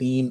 3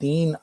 3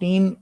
3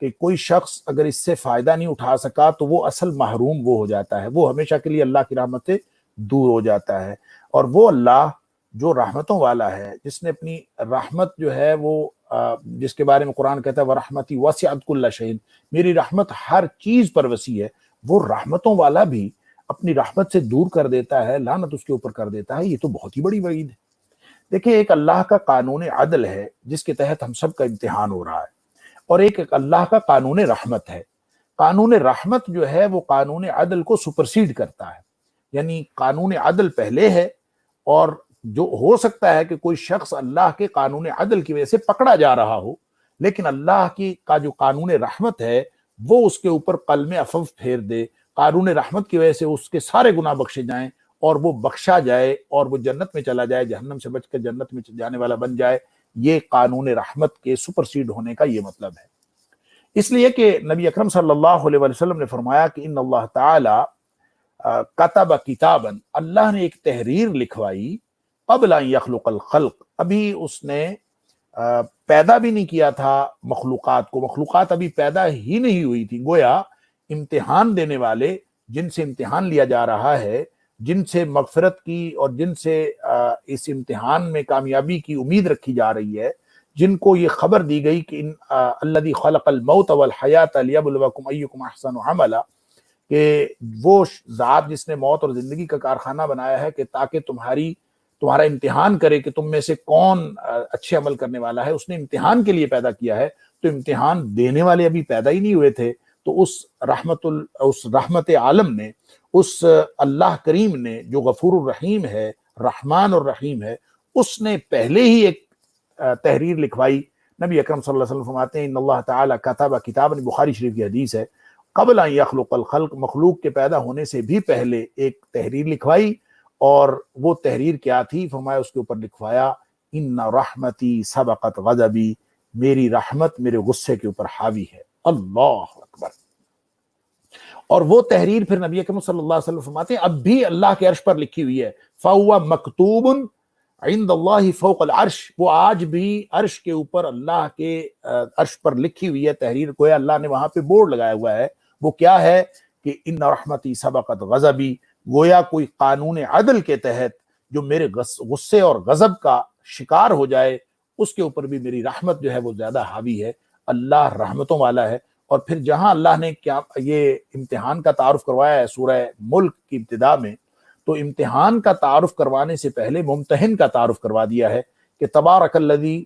کہ کوئی شخص اگر اس سے فائدہ نہیں اٹھا سکا تو وہ اصل محروم وہ ہو جاتا ہے، وہ ہمیشہ کے لیے اللہ کی رحمت سے دور ہو جاتا ہے۔ اور وہ اللہ جو رحمتوں والا ہے، جس نے اپنی رحمت جو ہے وہ جس کے بارے میں قرآن کہتا ہے وَرَحْمَتِي وَسِعَتْ كُلَّ شَيْءٍ، میری رحمت ہر چیز پر وسیع ہے، وہ رحمتوں والا بھی اپنی رحمت سے دور کر دیتا ہے، لعنت اس کے اوپر کر دیتا ہے۔ یہ تو بہت ہی بڑی وعید ہے۔ دیکھیں، ایک اللہ کا قانون عدل ہے جس کے تحت ہم سب کا امتحان ہو رہا ہے، اور ایک اللہ کا قانون رحمت ہے۔ قانون رحمت جو ہے وہ قانون عدل کو سپرسیڈ کرتا ہے، یعنی قانون عدل پہلے ہے، اور جو ہو سکتا ہے کہ کوئی شخص اللہ کے قانون عدل کی وجہ سے پکڑا جا رہا ہو، لیکن اللہ کا جو قانون رحمت ہے وہ اس کے اوپر قلم عفو پھیر دے، قانون رحمت کی وجہ سے اس کے سارے گناہ بخشے جائیں اور وہ بخشا جائے اور وہ جنت میں چلا جائے، جہنم سے بچ کر جنت میں جانے والا بن جائے۔ یہ قانون رحمت کے سپرسیڈ ہونے کا یہ مطلب ہے۔ اس لیے کہ نبی اکرم صلی اللہ علیہ وسلم نے فرمایا کہ ان اللہ تعالی کتب کتابا، اللہ نے ایک تحریر لکھوائی، قبل ان یخلق الخلق، ابھی اس نے پیدا بھی نہیں کیا تھا مخلوقات کو، مخلوقات ابھی پیدا ہی نہیں ہوئی تھی۔ گویا امتحان دینے والے، جن سے امتحان لیا جا رہا ہے، جن سے مغفرت کی اور جن سے اس امتحان میں کامیابی کی امید رکھی جا رہی ہے، جن کو یہ خبر دی گئی کہ الذی خلق الموت والحیات لیبلوکم ایکم احسن عملا، کہ وہ ذات جس نے موت اور زندگی کا کارخانہ بنایا ہے کہ تاکہ تمہارا امتحان کرے کہ تم میں سے کون اچھے عمل کرنے والا ہے، اس نے امتحان کے لیے پیدا کیا ہے۔ تو امتحان دینے والے ابھی پیدا ہی نہیں ہوئے تھے، تو اس رحمت عالم نے، اس اللہ کریم نے جو غفور الرحیم ہے، رحمان اور رحیم ہے، اس نے پہلے ہی ایک تحریر لکھوائی۔ نبی اکرم صلی اللہ علیہ وسلم فرماتے ہیں ان اللہ تعالی کتب کتابا، بخاری شریف کی حدیث ہے، قبل ان یخلق الخلق، مخلوق کے پیدا ہونے سے بھی پہلے ایک تحریر لکھوائی۔ اور وہ تحریر کیا تھی؟ فرمایا اس کے اوپر لکھوایا ان رحمتی سبقت غضبی، میری رحمت میرے غصے کے اوپر حاوی ہے۔ اللہ اکبر۔ اور وہ تحریر پھر نبی اکرم صلی اللہ علیہ وسلم فرماتے ہیں اب بھی اللہ کے عرش پر لکھی ہوئی ہے، فَهُوَ مَكْتُوبٌ عند اللہ فوق العرش، وہ آج بھی عرش کے اوپر اللہ کے عرش پر لکھی ہوئی ہے تحریر، گویا اللہ نے وہاں پہ بورڈ لگایا ہوا ہے۔ وہ کیا ہے کہ ان رحمتی سبقت غضبی، گویا کوئی قانون عدل کے تحت جو میرے غصے اور غضب کا شکار ہو جائے، اس کے اوپر بھی میری رحمت جو ہے وہ زیادہ حاوی ہے۔ اللہ رحمتوں والا ہے۔ اور پھر جہاں اللہ نے کیا یہ امتحان کا تعارف کروایا ہے سورہ ملک کی ابتدا میں، تو امتحان کا تعارف کروانے سے پہلے ممتحن کا تعارف کروا دیا ہے کہ تبارک الذی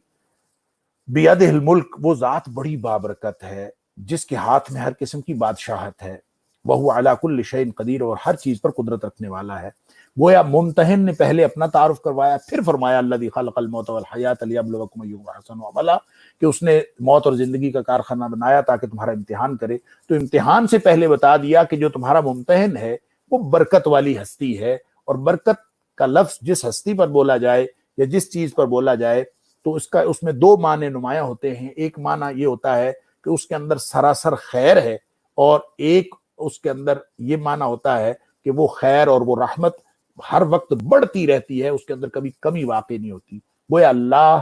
بیدہ الملک، وہ ذات بڑی بابرکت ہے جس کے ہاتھ میں ہر قسم کی بادشاہت ہے، وہو علی کل شیء قدیر، اور ہر چیز پر قدرت رکھنے والا ہے۔ گویا ممتحن نے پہلے اپنا تعارف کروایا، پھر فرمایا الذی خلق الموت والحیات لیبلوکم ایکم احسن عملا، کہ اس نے موت اور زندگی کا کارخانہ بنایا تاکہ تمہارا امتحان کرے۔ تو امتحان سے پہلے بتا دیا کہ جو تمہارا ممتحن ہے وہ برکت والی ہستی ہے، اور برکت کا لفظ جس ہستی پر بولا جائے یا جس چیز پر بولا جائے تو اس میں دو معنی نمایاں ہوتے ہیں۔ ایک معنی یہ ہوتا ہے کہ اس کے اندر سراسر خیر ہے، اور ایک اس کے اندر یہ معنی ہوتا ہے کہ وہ خیر اور وہ رحمت ہر وقت بڑھتی رہتی ہے، اس کے اندر کبھی کمی واقع نہیں ہوتی۔ گویا اللہ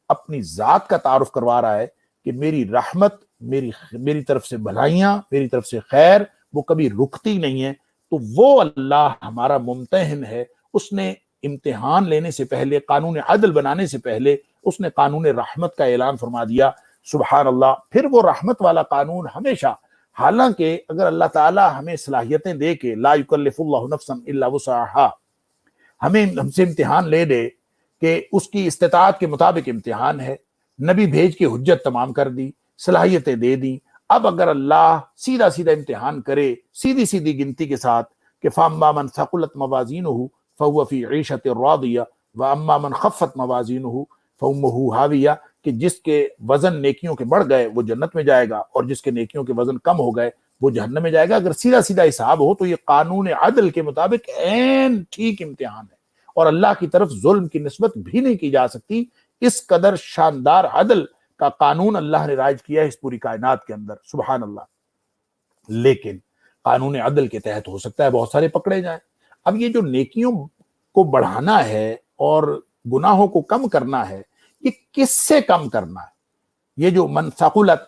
اپنی ذات کا تعارف کروا رہا ہے کہ میری رحمت، میری طرف سے بھلائیاں، میری طرف سے خیر، وہ کبھی رکتی نہیں ہے۔ تو وہ اللہ ہمارا ممتحن ہے، اس نے امتحان لینے سے پہلے، قانون عدل بنانے سے پہلے، اس نے قانون رحمت کا اعلان فرما دیا۔ سبحان اللہ۔ پھر وہ رحمت والا قانون ہمیشہ، حالانکہ اگر اللہ تعالی ہمیں صلاحیتیں دے کے لا یکلف اللہ نفسا الا وسعها، ہم سے امتحان لے لے کہ اس کی استطاعت کے مطابق امتحان ہے، نبی بھیج کے حجت تمام کر دی، صلاحیتیں دے دی، اب اگر اللہ سیدھا سیدھا امتحان کرے سیدھی سیدھی گنتی کے ساتھ کہ فَأَمَّا مَنْ ثَقُلَتْ مَوَازِينُهُ فَهُوَ فِي عِيشَةٍ رَاضِيَةٍ وَأَمَّا مَنْ خَفَّتْ مَوَازِينُهُ فَأُمُّهُ هَاوِيَةٌ، کہ جس کے وزن نیکیوں کے بڑھ گئے وہ جنت میں جائے گا، اور جس کے نیکیوں کے وزن کم ہو گئے وہ جہنم میں جائے گا۔ اگر سیدھا سیدھا حساب ہو تو یہ قانون عدل کے مطابق عین ٹھیک امتحان ہے، اور اللہ کی طرف ظلم کی نسبت بھی نہیں کی جا سکتی۔ اس قدر شاندار عدل کا قانون اللہ نے رائج کیا ہے اس پوری کائنات کے اندر، سبحان اللہ۔ لیکن قانون عدل کے تحت ہو سکتا ہے بہت سارے پکڑے جائیں۔ اب یہ جو نیکیوں کو بڑھانا ہے اور گناہوں کو کم کرنا ہے، یہ کس سے کم کرنا ہے؟ یہ جو من ثقلت،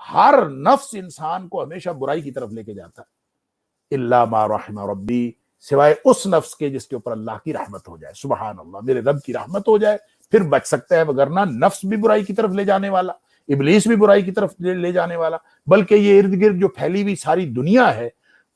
ہر نفس انسان کو ہمیشہ برائی کی طرف لے کے جاتا ہے، الا ما رحم ربی، سوائے اس نفس کے جس کے اوپر اللہ کی رحمت ہو جائے، سبحان اللہ، میرے رب کی رحمت ہو جائے پھر بچ سکتا ہے، وگرنہ نفس بھی برائی کی طرف لے جانے والا، ابلیس بھی برائی کی طرف لے جانے والا، بلکہ یہ ارد گرد جو پھیلی ہوئی ساری دنیا ہے،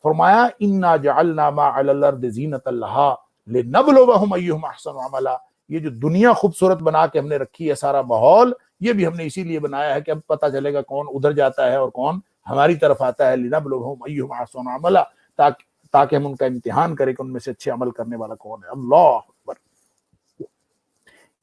فرمایا انا جعلنا ما علی الارض زینۃ لہا لنبلوہم ایہم احسن عملا، یہ جو دنیا خوبصورت بنا کے ہم نے رکھی ہے سارا ماحول، یہ بھی ہم نے اسی لیے بنایا ہے کہ اب پتہ چلے گا کون ادھر جاتا ہے اور کون ہماری طرف آتا ہے، لنبلوہم ایہم احسن عملا، تاکہ ہم ان کا امتحان کریں کہ ان میں سے اچھے عمل کرنے والا کون ہے۔ اللہ اکبر،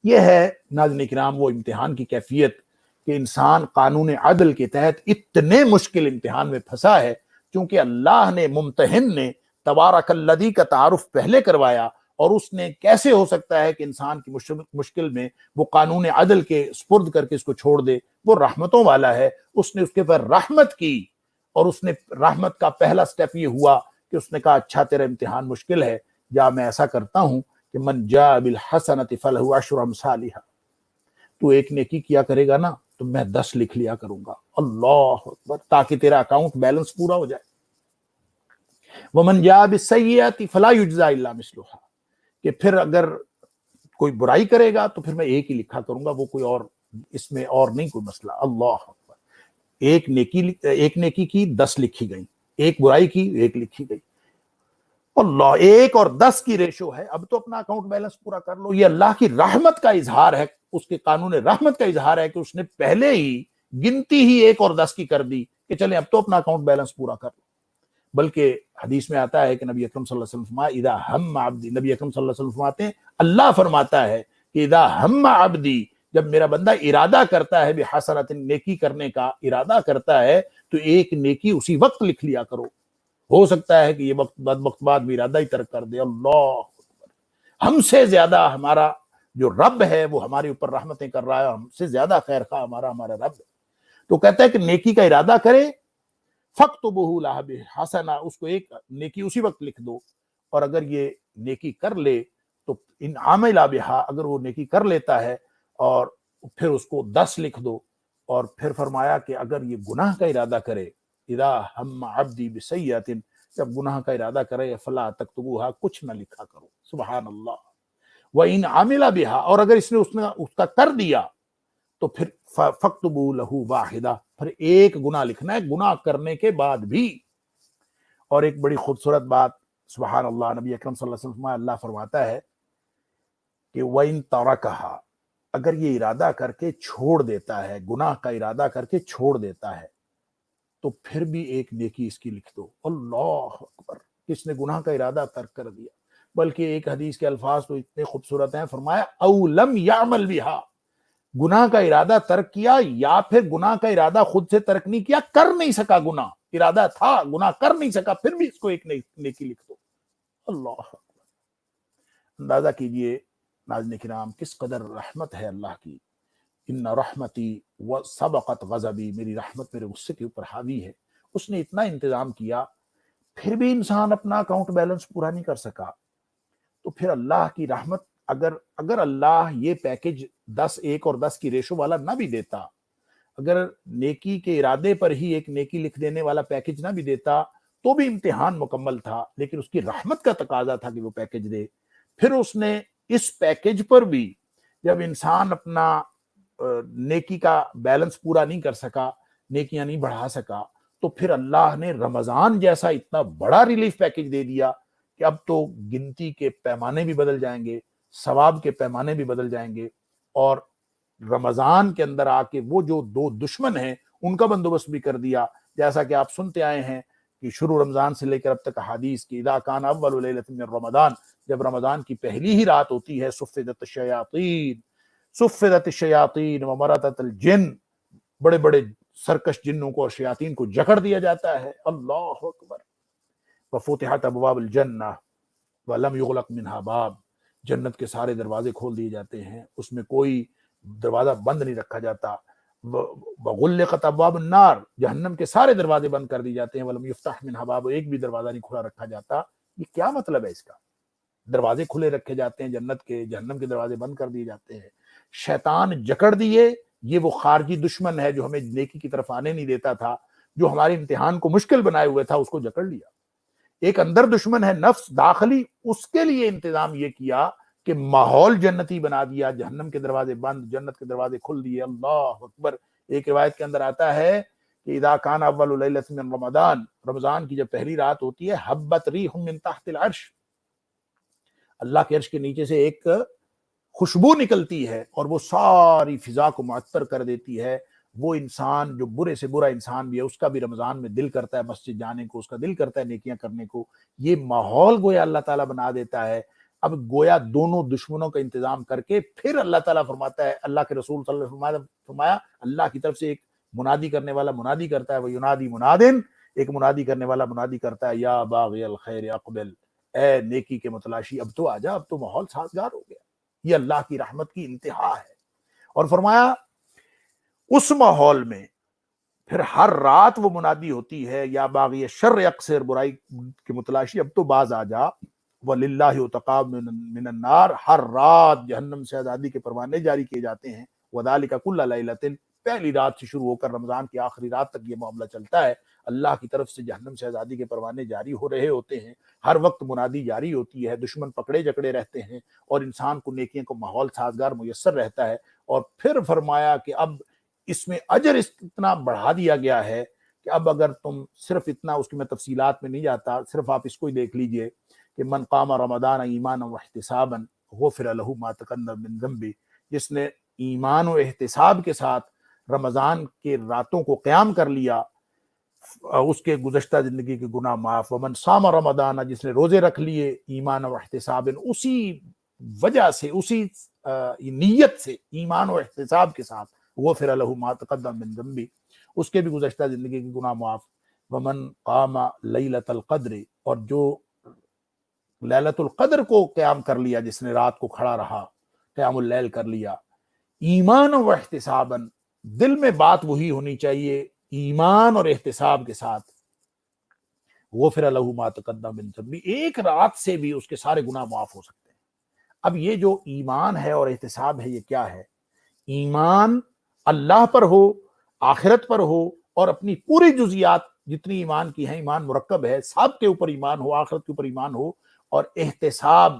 یہ ہے ناظرین کرام وہ امتحان کی کیفیت کہ انسان قانون عدل کے تحت اتنے مشکل امتحان میں پھنسا ہے، چونکہ اللہ نے ممتحن نے تبارک الذی کا تعارف پہلے کروایا، اور اس نے کیسے ہو سکتا ہے کہ انسان کی مشکل میں وہ قانون عدل کے سپرد کر کے اس کو چھوڑ دے، وہ رحمتوں والا ہے، اس نے اس کے پر رحمت کی، اور اس نے رحمت کا پہلا سٹیپ یہ ہوا کہ اس نے کہا اچھا تیرا امتحان مشکل ہے، جا میں ایسا کرتا ہوں کہ من جاء بالحسنۃ فلہ عشر امثالھا، تو ایک نیکی کیا کرے گا نا تو میں 10 لکھ لیا کروں گا، اللہ اکبر، تاکہ تیرا اکاؤنٹ بیلنس پورا ہو جائے۔ ومن جاء بالسیئۃ فلا یجزی الا مثلھا، کہ پھر اگر کوئی برائی کرے گا تو پھر میں ایک ہی لکھا کروں گا، وہ کوئی اور اس میں اور نہیں کوئی مسئلہ، اللہ اکبر، ایک نیکی کی 10 لکھی گئی، ایک برائی کی 1 لکھی گئی، اللہ، 1 اور 10 کی ریشو ہے، اب تو اپنا اکاؤنٹ بیلنس پورا کر لو۔ یہ اللہ کی رحمت کا اظہار ہے، اس کے قانون رحمت کا اظہار ہے کہ اس نے پہلے ہی گنتی ہی 1 اور 10 کی کر دی کہ چلیں اب تو اپنا اکاؤنٹ بیلنس پورا کر لو۔ بلکہ حدیث میں آتا ہے کہ نبی اکرم صلی اللہ علیہ وسلم فرمایا اذا ہم عبدی، نبی اکرم صلی اللہ علیہ وسلم فرماتے ہیں اللہ فرماتا ہے کہ اذا ہم عبدی، جب میرا بندہ ارادہ کرتا ہے بحسنۃ، نیکی کرنے کا ارادہ کرتا ہے، تو ایک نیکی اسی وقت لکھ لیا کرو، ہو سکتا ہے کہ یہ وقت بعد بھی ارادہ ہی ترک کر دے، اللہ اکبر، ہم سے زیادہ ہمارا جو رب ہے وہ ہمارے اوپر رحمتیں کر رہا ہے، ہم سے زیادہ خیر خواہ ہمارا رب ہے، تو کہتا ہے کہ نیکی کا ارادہ کرے، فَاكْتُبُوهُ لَهَا بِحَسَنَةٍ، اس کو ایک نیکی اسی وقت لکھ دو، اور اگر یہ نیکی کر لے تو ان عامل بها، اگر وہ نیکی کر لیتا ہے اور پھر اس کو 10 لکھ دو، اور پھر فرمایا کہ اگر یہ گناہ کا ارادہ کرے، اذا ہم عبدی بسیئۃ، جب گناہ کا ارادہ کرے، فلا تکتبوها، کچھ نہ لکھا کرو، سبحان اللہ، وَإِنْ عَمِلَ بِهَا، اور اگر اس نے اس کا کر دیا تو پھر فَاكْتُبُوا لَهُ وَاحِدَةً، پھر ایک گناہ لکھنا ہے گناہ کرنے کے بعد بھی۔ اور ایک بڑی خوبصورت بات، سبحان اللہ، نبی اکرم صلی اللہ علیہ وسلم اللہ فرماتا ہے کہ وَإِن تَرَكَهَا، اگر یہ ارادہ کر کے چھوڑ دیتا ہے، گناہ کا ارادہ کر کے چھوڑ دیتا ہے، تو پھر بھی ایک نیکی اس کی لکھ دو، اللہ اکبر، کس نے گناہ کا ارادہ ترک کر دیا، بلکہ ایک حدیث کے الفاظ تو اتنے خوبصورت ہیں، فرمایا او لم یعمل بہا، گناہ کا ارادہ ترک کیا، یا پھر گناہ کا ارادہ خود سے ترک نہیں کیا، کر نہیں سکا، گناہ ارادہ تھا، گناہ کر نہیں سکا، پھر بھی اس کو ایک نیکی لکھ دو، اللہ اکبر۔ اندازہ کیجئے ناظرین کرام کس قدر رحمت ہے اللہ کی، ان رحمتی سبقت غضبی، میری رحمت میرے غصے کے اوپر حاوی ہے، اس نے اتنا انتظام کیا، پھر بھی انسان اپنا اکاؤنٹ بیلنس پورا نہیں کر سکا، تو پھر اللہ کی رحمت، اگر اللہ یہ پیکج 10 1 اور 10 کی ریشو والا نہ بھی دیتا، اگر نیکی کے ارادے پر ہی ایک نیکی لکھ دینے والا پیکج نہ بھی دیتا تو بھی امتحان مکمل تھا، لیکن اس کی رحمت کا تقاضا تھا کہ وہ پیکج دے، پھر اس نے اس پیکج پر بھی جب انسان اپنا نیکی کا بیلنس پورا نہیں کر سکا، نیکیاں نہیں بڑھا سکا، تو پھر اللہ نے رمضان جیسا اتنا بڑا ریلیف پیکج دے دیا کہ اب تو گنتی کے پیمانے بھی بدل جائیں گے، ثواب کے پیمانے بھی بدل جائیں گے، اور رمضان کے اندر آ کے وہ جو 2 دشمن ہیں ان کا بندوبست بھی کر دیا، جیسا کہ آپ سنتے آئے ہیں کہ شروع رمضان سے لے کر اب تک احادیث کی اذا کان اول لیلۃ من رمضان، جب رمضان کی پہلی ہی رات ہوتی ہے، صفدت الشیاطین ومرضت الجن، بڑے بڑے سرکش جنوں کو اور شیاطین کو جکڑ دیا جاتا ہے، اللہ اکبر، وفتحت ابواب الجنہ ولم یغلق منها باب، جنت کے سارے دروازے کھول دیے جاتے ہیں، اس میں کوئی دروازہ بند نہیں رکھا جاتا، وغلقت ابواب النار، جہنم کے سارے دروازے بند کر دیے جاتے ہیں، ولم یفتح منها باب، ایک بھی دروازہ نہیں کھلا رکھا جاتا۔ یہ کیا مطلب ہے اس کا؟ دروازے کھلے رکھے جاتے ہیں جنت کے، جہنم کے دروازے بند کر دیے جاتے ہیں، شیطان جکڑ دیے، یہ وہ خارجی دشمن ہے جو ہمیں نیکی کی طرف آنے نہیں دیتا تھا، جو ہمارے امتحان کو مشکل بنائے ہوئے تھا، اس کو جکڑ لیا۔ ایک اندر دشمن ہے نفس داخلی، اس کے لیے انتظام یہ کیا کہ ماحول جنتی بنا دیا، جہنم کے دروازے بند، جنت کے دروازے کھل دیے۔ اللہ اکبر۔ ایک روایت کے اندر آتا ہے کہ اذا کان اول لیلۃ من رمضان، رمضان کی جب پہلی رات ہوتی ہے، حبت ریح من تحت العرش، اللہ کے عرش کے نیچے سے ایک خوشبو نکلتی ہے اور وہ ساری فضا کو معطر کر دیتی ہے۔ وہ انسان جو برے سے برا انسان بھی ہے، اس کا بھی رمضان میں دل کرتا ہے مسجد جانے کو، اس کا دل کرتا ہے نیکیاں کرنے کو۔ یہ ماحول گویا اللہ تعالیٰ بنا دیتا ہے۔ اب گویا دونوں دشمنوں کا انتظام کر کے پھر اللہ تعالیٰ فرماتا ہے، اللہ کے رسول صلی اللہ علیہ وسلم فرمایا، اللہ کی طرف سے ایک منادی کرنے والا منادی کرتا ہے، وہ ینادی منادن، ایک منادی کرنے والا منادی کرتا ہے، یا باغی الخیر اقبل، اے نیکی کے متلاشی اب تو آجا، اب تو ماحول سازگار ہو گیا۔ یہ اللہ کی رحمت کی انتہا ہے۔ اور فرمایا اس ماحول میں پھر ہر رات وہ منادی ہوتی ہے، یا باغی شر اقصر، برائی کے متلاشی اب تو باز آ جا، وَلِلَّهِ عُتَقَاء مِنَ النَّارِ، ہر رات جہنم سے آزادی کے پروانے جاری کیے جاتے ہیں۔ وَذَلِكَ كُلَّ لَيْلَةٍ، پہلی رات سے شروع ہو کر رمضان کی آخری رات تک یہ معاملہ چلتا ہے۔ اللہ کی طرف سے جہنم سے آزادی کے پروانے جاری ہو رہے ہوتے ہیں، ہر وقت منادی جاری ہوتی ہے، دشمن پکڑے جکڑے رہتے ہیں، اور انسان کو نیکیوں کو ماحول سازگار میسر رہتا ہے۔ اور پھر فرمایا کہ اب اس میں اجر اتنا بڑھا دیا گیا ہے کہ اب اگر تم صرف اتنا، اس کی میں تفصیلات میں نہیں جاتا، صرف آپ اس کو ہی دیکھ لیجئے کہ من قام رمضان ایمانا واحتسابا غفر له ما تقدم من ذنبه، جس نے ایمان و احتساب کے ساتھ رمضان کے راتوں کو قیام کر لیا، اس کے گزشتہ زندگی کے گناہ معاف۔ ومن صام رمضان، جس نے روزے رکھ لیے ایمان و احتساب، اسی وجہ سے، اسی نیت سے، ایمان و احتساب کے ساتھ، غفر له ما تقدم من ذنبه، اس کے بھی گزشتہ زندگی کے گناہ معاف۔ ومن قام لیلۃ القدر، اور جو لیلۃ القدر کو قیام کر لیا، جس نے رات کو کھڑا رہا، قیام اللیل کر لیا، ایمان و احتسابا، دل میں بات وہی ہونی چاہیے، ایمان اور احتساب کے ساتھ، غفر له ما تقدم من ذنبه، ایک رات سے بھی اس کے سارے گناہ معاف ہو سکتے ہیں۔ اب یہ جو ایمان ہے اور احتساب ہے، یہ کیا ہے؟ ایمان اللہ پر ہو، آخرت پر ہو، اور اپنی پوری جزیات جتنی ایمان کی ہیں، ایمان مرکب ہے، سب کے اوپر ایمان ہو، آخرت کے اوپر ایمان ہو۔ اور احتساب،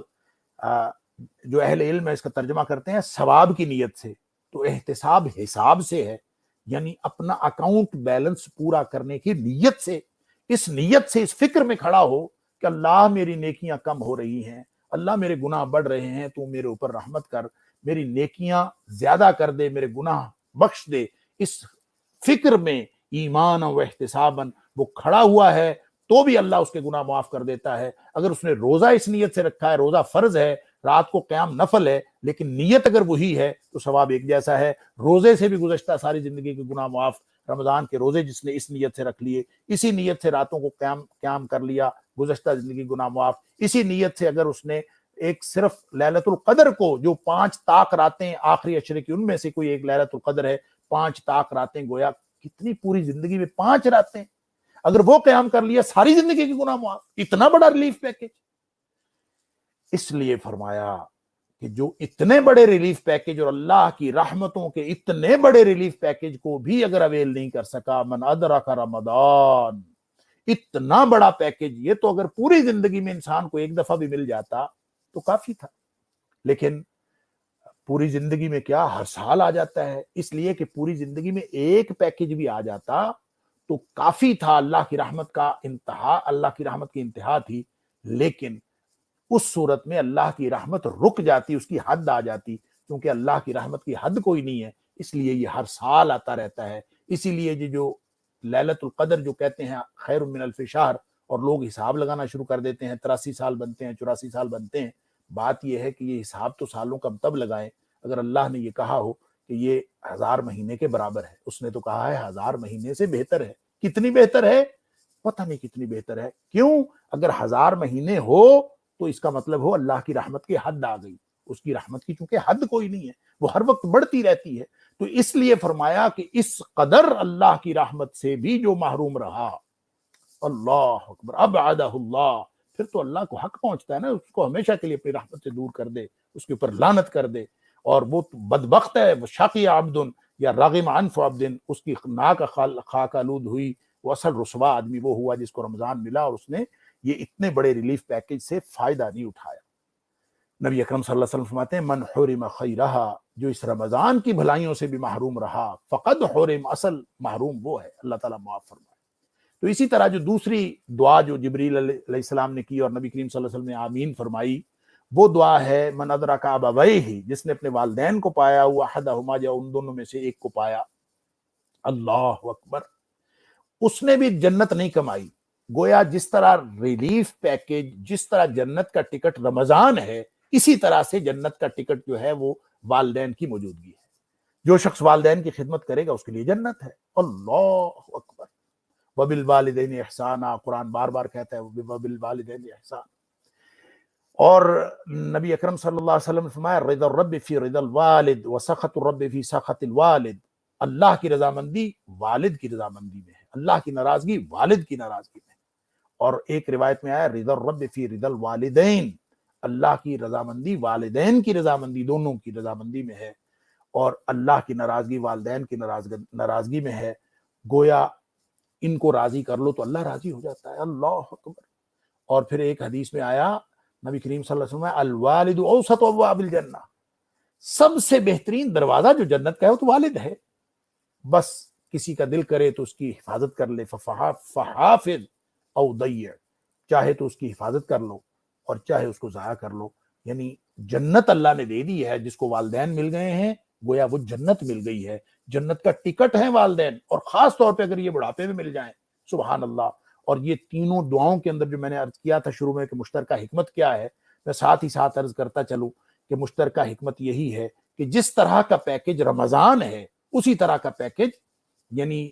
جو اہل علم ہے اس کا ترجمہ کرتے ہیں ثواب کی نیت سے، تو احتساب حساب سے ہے، یعنی اپنا اکاؤنٹ بیلنس پورا کرنے کی نیت سے، اس نیت سے، اس فکر میں کھڑا ہو کہ اللہ میری نیکیاں کم ہو رہی ہیں، اللہ میرے گناہ بڑھ رہے ہیں، تو میرے اوپر رحمت کر، میری نیکیاں زیادہ کر دے، میرے گناہ بخش دے۔ اس فکر میں ایمان و احتساباً وہ کھڑا ہوا ہے تو بھی اللہ اس کے گناہ معاف کر دیتا ہے۔ اگر اس نے روزہ اس نیت سے رکھا ہے، روزہ فرض ہے، رات کو قیام نفل ہے، لیکن نیت اگر وہی ہے تو ثواب ایک جیسا ہے۔ روزے سے بھی گزشتہ ساری زندگی کے گناہ معاف، رمضان کے روزے جس نے اس نیت سے رکھ لیے، اسی نیت سے راتوں کو قیام کر لیا، گزشتہ زندگی گناہ معاف۔ اسی نیت سے اگر اس نے ایک صرف لیلۃ القدر کو، جو 5 طاق راتیں آخری عشرے کی، ان میں سے کوئی ایک لیلۃ القدر ہے، 5 طاق راتیں، گویا کتنی پوری زندگی میں 5 راتیں، اگر وہ قیام کر لیا، ساری زندگی کی گناہ معاف۔ اتنا بڑا ریلیف پیکج۔ اس لیے فرمایا کہ جو اتنے بڑے ریلیف پیکج اور اللہ کی رحمتوں کے اتنے بڑے ریلیف پیکج کو بھی اگر اویل نہیں کر سکا، من ادرک رمضان، اتنا بڑا پیکج، یہ تو اگر پوری زندگی میں انسان کو ایک دفعہ بھی مل جاتا تو کافی تھا، لیکن پوری زندگی میں کیا، ہر سال آ جاتا ہے۔ اس لیے کہ پوری زندگی میں ایک پیکج بھی آ جاتا تو کافی تھا، اللہ کی رحمت کا انتہا، اللہ کی رحمت کی انتہا تھی۔ لیکن اس صورت میں اللہ کی رحمت رک جاتی، اس کی حد آ جاتی، کیونکہ اللہ کی رحمت کی حد کوئی نہیں ہے، اس لیے یہ ہر سال آتا رہتا ہے۔ اسی لیے یہ جو لیلۃ القدر جو کہتے ہیں خیر من الف شہر، اور لوگ حساب لگانا شروع کر دیتے ہیں، 83 سال بنتے ہیں، 84 سال بنتے ہیں۔ بات یہ ہے کہ یہ حساب تو سالوں کا تب لگائیں اگر اللہ نے یہ کہا ہو کہ یہ 1000 مہینے کے برابر ہے۔ اس نے تو کہا ہے 1000 مہینے سے بہتر ہے۔ کتنی بہتر ہے؟ پتہ نہیں کتنی بہتر ہے۔ کیوں؟ اگر 1000 مہینے ہو تو اس کا مطلب ہو اللہ کی رحمت کی حد آ گئی۔ اس کی رحمت کی چونکہ حد کوئی نہیں ہے، وہ ہر وقت بڑھتی رہتی ہے، تو اس لیے فرمایا کہ اس قدر اللہ کی رحمت سے بھی جو محروم رہا، اللہ اکبر، ابعدہ اللہ، پھر تو اللہ کو حق پہنچتا ہے نا، اس کو ہمیشہ کے لیے اپنی رحمت سے دور کر دے، اس کے اوپر لعنت کر دے۔ اور وہ بدبخت ہے، وہ شقی عبد، یا رغم عنف عبد، اس کی ناک خاک آلود ہوئی، وہ اصل رسوا آدمی وہ ہوا جس کو رمضان ملا اور اس نے یہ اتنے بڑے ریلیف پیکج سے فائدہ نہیں اٹھایا۔ نبی اکرم صلی اللہ علیہ وسلم فرماتے ہیں من حرم خیرہا، جو اس رمضان کی بھلائیوں سے بھی محروم رہا، فقد حرم، اصل محروم وہ ہے، اللہ تعالیٰ معاف فرمائے۔ تو اسی طرح جو دوسری دعا جو جبریل علیہ السلام نے کی اور نبی کریم صلی اللہ علیہ وسلم نے آمین فرمائی، وہ دعا ہے من ادرک ابویہ، جس نے اپنے والدین کو پایا، وہ احدہما، یا ان دونوں میں سے ایک کو پایا، اللہ اکبر، اس نے بھی جنت نہیں کمائی۔ گویا جس طرح ریلیف پیکج، جس طرح جنت کا ٹکٹ رمضان ہے، اسی طرح سے جنت کا ٹکٹ جو ہے وہ والدین کی موجودگی ہے۔ جو شخص والدین کی خدمت کرے گا اس کے لیے جنت ہے۔ اللہ اکبر۔ وبالوالدین احسانا، قرآن بار بار کہتا ہے وبالوالدین احسان۔ اور نبی اکرم صلی اللہ علیہ وسلم نے فرمایا رضا الرب فی رضا الوالد وسخط الرب فی سخط الوالد، اللہ کی رضامندی والد کی رضامندی میں ہے، اللہ کی ناراضگی والد کی ناراضگی میں ہے۔ اور ایک روایت میں آیا رضا الرب فی رضا الوالدین، اللہ کی رضامندی والدین کی رضامندی، دونوں کی رضامندی میں ہے، اور اللہ کی ناراضگی والدین کی ناراضگی میں ہے۔ گویا ان کو راضی کر لو تو اللہ راضی ہو جاتا ہے۔ اللہ اکبر۔ اور پھر ایک حدیث میں آیا نبی کریم صلی اللہ علیہ وسلم الوالد اوسط ابواب الجنہ، سب سے بہترین دروازہ جو جنت کا ہے وہ تو والد ہے۔ بس کسی کا دل کرے تو اس کی حفاظت کر لے، فحافظ او ضیع، چاہے تو اس کی حفاظت کر لو اور چاہے اس کو ضائع کر لو۔ یعنی جنت اللہ نے دے دی ہے، جس کو والدین مل گئے ہیں گویا وہ جنت مل گئی ہے، جنت کا ٹکٹ ہے والدین، اور خاص طور پہ اگر یہ بڑھاپے میں مل جائیں، سبحان اللہ۔ اور یہ تینوں دعاؤں کے اندر جو میں نے عرض کیا تھا شروع میں کہ مشترکہ حکمت کیا ہے، میں ساتھ ہی ساتھ عرض کرتا چلوں کہ مشترکہ حکمت یہی ہے کہ جس طرح کا پیکج رمضان ہے اسی طرح کا پیکج، یعنی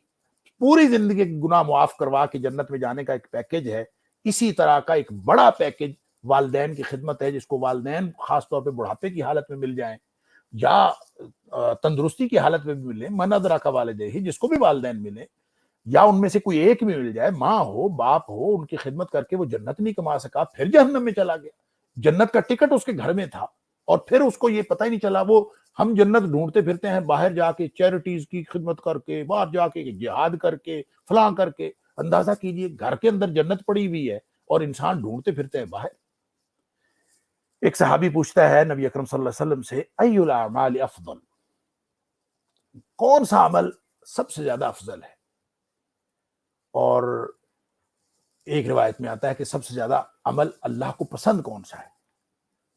پوری زندگی کے گناہ معاف کروا کے جنت میں جانے کا ایک پیکج ہے، اسی طرح کا ایک بڑا پیکج والدین کی خدمت ہے، جس کو والدین خاص طور پہ بڑھاپے کی حالت میں مل جائیں یا تندرستی کی حالت میں بھی ملے، من ادرک والدیہ، جس کو بھی والدین ملے یا ان میں سے کوئی ایک بھی مل جائے، ماں ہو باپ ہو، ان کی خدمت کر کے وہ جنت نہیں کما سکا، پھر جہنم میں چلا گیا۔ جنت کا ٹکٹ اس کے گھر میں تھا اور پھر اس کو یہ پتہ ہی نہیں چلا۔ وہ ہم جنت ڈھونڈتے پھرتے ہیں باہر جا کے چیریٹیز کی خدمت کر کے، باہر جا کے جہاد کر کے، فلاں کر کے۔ اندازہ کیجئے گھر کے اندر جنت پڑی ہوئی ہے اور انسان ڈھونڈتے پھرتے ہیں باہر۔ ایک صحابی پوچھتا ہے نبی اکرم صلی اللہ علیہ وسلم سے ای الاعمال افضل، کون سا عمل سب سے زیادہ افضل ہے؟ اور ایک روایت میں آتا ہے کہ سب سے زیادہ عمل اللہ کو پسند کون سا ہے؟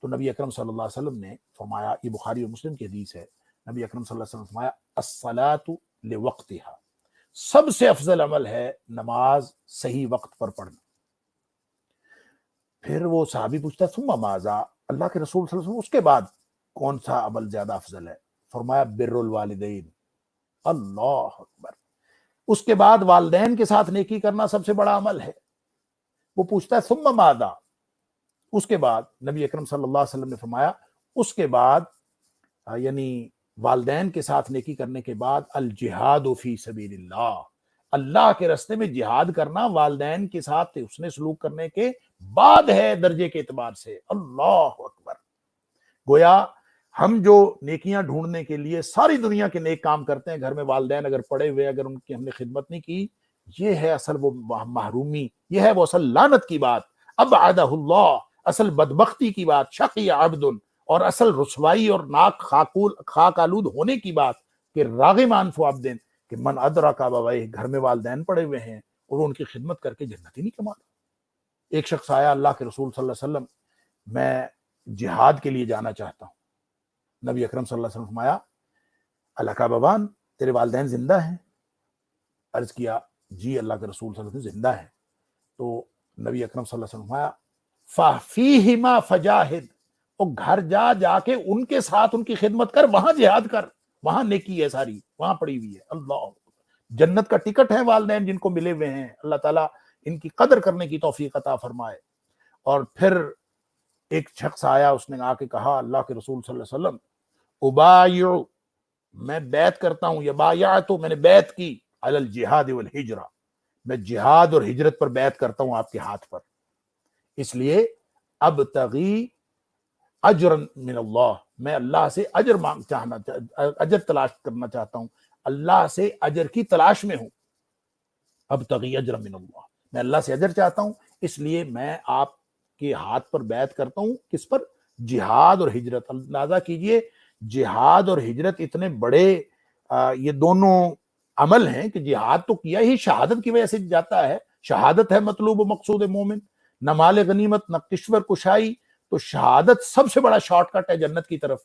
تو نبی اکرم صلی اللہ علیہ وسلم نے فرمایا، یہ بخاری اور مسلم کی حدیث ہے، نبی اکرم صلی اللہ علیہ وسلم نے فرمایا الصلاۃ لوقتها، سب سے افضل عمل ہے نماز صحیح وقت پر پڑھنا۔ پھر وہ صحابی پوچھتا ہے ثم ماذا، اللہ کے رسول صلی اللہ علیہ وسلم اس کے بعد کون سا عمل زیادہ افضل ہے؟ فرمایا بر الوالدین، اللہ اکبر، اس کے بعد والدین کے ساتھ نیکی کرنا سب سے بڑا عمل ہے۔ وہ پوچھتا ہے ثم ماذا، اس کے بعد نبی اکرم صلی اللہ علیہ وسلم نے فرمایا اس کے بعد یعنی والدین کے ساتھ نیکی کرنے کے بعد الجہاد فی سبیل اللہ، اللہ کے راستے میں جہاد کرنا والدین کے ساتھ حسن سلوک کرنے کے بعد ہے درجے کے اعتبار سے۔ اللہ اکبر۔ گویا ہم جو نیکیاں ڈھونڈنے کے لیے ساری دنیا کے نیک کام کرتے ہیں، گھر میں والدین اگر پڑے ہوئے، اگر ان کی ہم نے خدمت نہیں کی، یہ ہے اصل وہ محرومی، یہ ہے وہ اصل لعنت کی بات، ابعدہ اللہ، اصل بدبختی کی بات، شقی عبد، اور اصل رسوائی اور ناک خاک آلود ہونے کی بات کہ راغم عنف عبد، کہ من ادرک ابویہ، گھر میں والدین پڑے ہوئے ہیں اور ان کی خدمت کر کے جنت ہی نہیں کما رہا۔ ایک شخص آیا اللہ کے رسول صلی اللہ علیہ وسلم، میں جہاد کے لیے جانا چاہتا ہوں۔ نبی اکرم صلی اللہ علیہ وسلم فرمایا الکا بابان، تیرے والدین زندہ ہیں؟ عرض کیا جی اللہ کے رسول صلی اللہ علیہ وسلم زندہ ہیں۔ تو نبی اکرم صلی اللہ علیہ وسلم فرمایا فَفِيهِمَا فَجَاهِدْ، اور گھر جا کے ان کے ساتھ ان کی خدمت کر، وہاں جہاد کر، وہاں نیکی ہے ساری، وہاں پڑی ہوئی ہے۔ اللہ، جنت کا ٹکٹ ہے والدین جن کو ملے ہوئے ہیں، اللہ تعالیٰ ان کی قدر کرنے کی توفیق عطا فرمائے۔ اور پھر ایک شخص آیا، اس نے آ کے کہا اللہ کے رسول صلی اللہ علیہ وسلم ابایع، میں بیعت کرتا ہوں، یا بایعت، میں نے بیعت کی، علی الجہاد والہجرہ، میں جہاد اور ہجرت پر بیعت کرتا ہوں آپ کے ہاتھ پر، اس لیے ابتغی اجرن من اللہ، میں اللہ سے اجر تلاش کرنا چاہتا ہوں، اللہ سے اجر کی تلاش میں ہوں. ابتغی اجر من اللہ، میں اللہ سے اجر چاہتا ہوں، اس لیے میں آپ کے ہاتھ پر بیعت کرتا ہوں. کس پر؟ جہاد اور ہجرت. اندازہ کیجئے جہاد اور ہجرت اتنے بڑے یہ دونوں عمل ہیں کہ جہاد تو کیا ہی شہادت کی وجہ سے جاتا ہے، شہادت ہے مطلوب و مقصود مومن، نہ مال غنیمت نہ کشور کشائی، تو شہادت سب سے بڑا شارٹ کٹ ہے جنت کی طرف.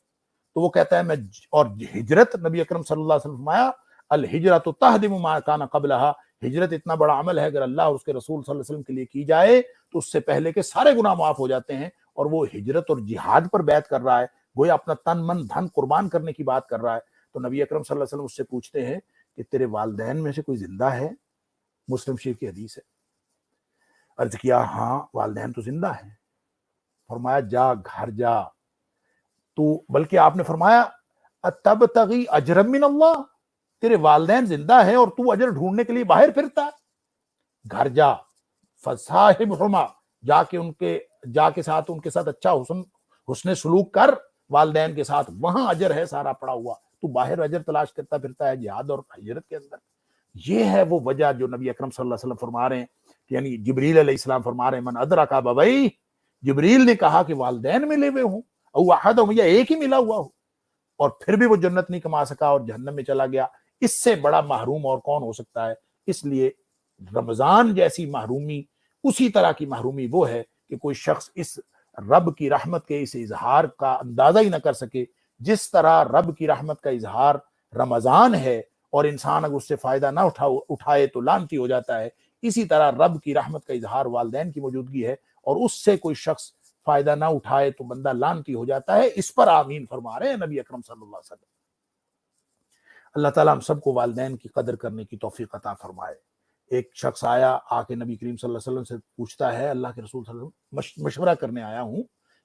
تو وہ کہتا ہے میں، اور ہجرت نبی اکرم صلی اللہ علیہ وسلم فرمایا الہجرت تہدم ما کان قبلہا، ہجرت اتنا بڑا عمل ہے اگر اللہ اور اس کے رسول صلی اللہ علیہ وسلم کے لیے کی جائے تو اس سے پہلے کے سارے گناہ معاف ہو جاتے ہیں. اور وہ ہجرت اور جہاد پر بیعت کر رہا ہے، گویا اپنا تن من دھن قربان کرنے کی بات کر رہا ہے. تو نبی اکرم صلی اللہ علیہ وسلم اس سے پوچھتے ہیں کہ تیرے والدین میں سے کوئی زندہ ہے؟ مسلم شریف کی حدیث ہے. عرض کیا ہاں والدین تو زندہ ہیں. فرمایا جا گھر جا تو، بلکہ آپ نے فرمایا اتبتغی اجر من اللہ، تیرے والدین زندہ ہیں اور تو اجر ڈھونڈنے کے لیے باہر پھرتا ہے. گھر جا فصاحبہما، جا کے ساتھ ان کے ساتھ اچھا حسن سلوک کر، والدین کے ساتھ، وہاں اجر ہے سارا پڑا ہوا. تو باہر اجر تلاش کرتا پھرتا ہے جہاد اور ہجرت کے اندر. یہ ہے وہ وجہ جو نبی اکرم صلی اللہ علیہ وسلم فرما رہے ہیں، یعنی جبریل علیہ السلام فرما رہے ہیں من ادرک ابویہ، جبریل نے کہا کہ والدین ملے ہوئے ہوں، او احدہم، یا ایک ہی ملا ہوا ہو، اور پھر بھی وہ جنت نہیں کما سکا اور جہنم میں چلا گیا، اس سے بڑا محروم اور کون ہو سکتا ہے؟ اس لیے رمضان جیسی محرومی، اسی طرح کی محرومی وہ ہے کہ کوئی شخص اس رب کی رحمت کے اس اظہار کا اندازہ ہی نہ کر سکے. جس طرح رب کی رحمت کا اظہار رمضان ہے اور انسان اگر اس سے فائدہ نہ اٹھائے تو لعنتی ہو جاتا ہے، اسی طرح رب کی رحمت کا اظہار والدین کی موجودگی ہے، اور اس سے کوئی شخص فائدہ نہ اٹھائے تو بندہ لعنتی ہو جاتا ہے. اس پر آمین فرما رہے ہیں نبی اکرم صلی اللہ علیہ وسلم. اللہ تعالیٰ ہم سب کو والدین کی قدر کرنے کی توفیق عطا فرمائے. ایک شخص آیا، آ کے نبی کریم صلی اللہ علیہ وسلم سے پوچھتا ہے، اللہ کے رسول صلی اللہ علیہ وسلم مشورہ کرنے آیا ہوں